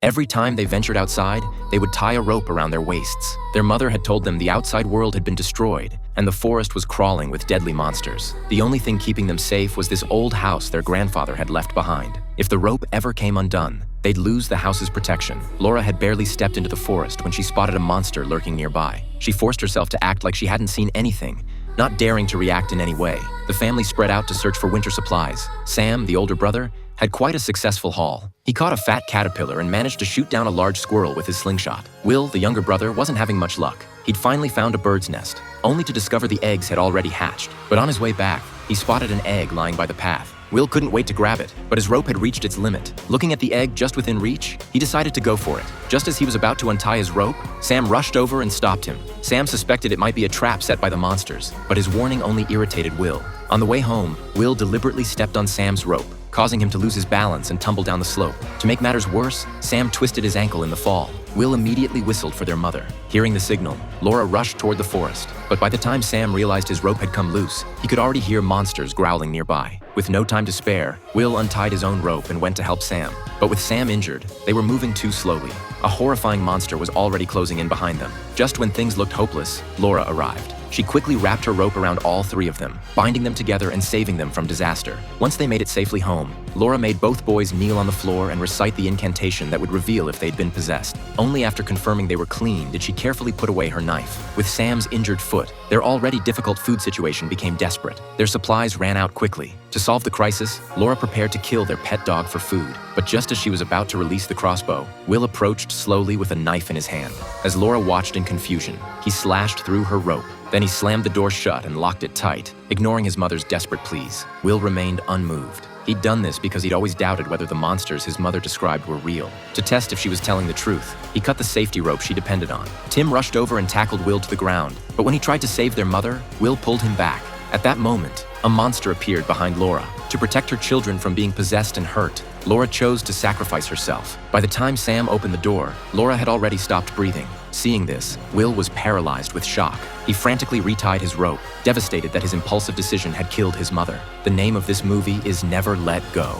Every time they ventured outside, they would tie a rope around their waists. Their mother had told them the outside world had been destroyed, and the forest was crawling with deadly monsters. The only thing keeping them safe was this old house their grandfather had left behind. If the rope ever came undone, they'd lose the house's protection. Laura had barely stepped into the forest when she spotted a monster lurking nearby. She forced herself to act like she hadn't seen anything, not daring to react in any way. The family spread out to search for winter supplies. Sam, the older brother, had quite a successful haul. He caught a fat caterpillar and managed to shoot down a large squirrel with his slingshot. Will, the younger brother, wasn't having much luck. He'd finally found a bird's nest, only to discover the eggs had already hatched. But on his way back, he spotted an egg lying by the path. Will couldn't wait to grab it, but his rope had reached its limit. Looking at the egg just within reach, he decided to go for it. Just as he was about to untie his rope, Sam rushed over and stopped him. Sam suspected it might be a trap set by the monsters, but his warning only irritated Will. On the way home, Will deliberately stepped on Sam's rope, causing him to lose his balance and tumble down the slope. To make matters worse, Sam twisted his ankle in the fall. Will immediately whistled for their mother. Hearing the signal, Laura rushed toward the forest. But by the time Sam realized his rope had come loose, he could already hear monsters growling nearby. With no time to spare, Will untied his own rope and went to help Sam. But with Sam injured, they were moving too slowly. A horrifying monster was already closing in behind them. Just when things looked hopeless, Laura arrived. She quickly wrapped her rope around all three of them, binding them together and saving them from disaster. Once they made it safely home, Laura made both boys kneel on the floor and recite the incantation that would reveal if they'd been possessed. Only after confirming they were clean did she carefully put away her knife. With Sam's injured foot, their already difficult food situation became desperate. Their supplies ran out quickly. To solve the crisis, Laura prepared to kill their pet dog for food. But just as she was about to release the crossbow, Will approached slowly with a knife in his hand. As Laura watched in confusion, he slashed through her rope. Then he slammed the door shut and locked it tight. Ignoring his mother's desperate pleas, Will remained unmoved. He'd done this because he'd always doubted whether the monsters his mother described were real. To test if she was telling the truth, he cut the safety rope she depended on. Tim rushed over and tackled Will to the ground, but when he tried to save their mother, Will pulled him back. At that moment, a monster appeared behind Laura. To protect her children from being possessed and hurt, Laura chose to sacrifice herself. By the time Sam opened the door, Laura had already stopped breathing. Seeing this, Will was paralyzed with shock. He frantically retied his rope, devastated that his impulsive decision had killed his mother. The name of this movie is Never Let Go.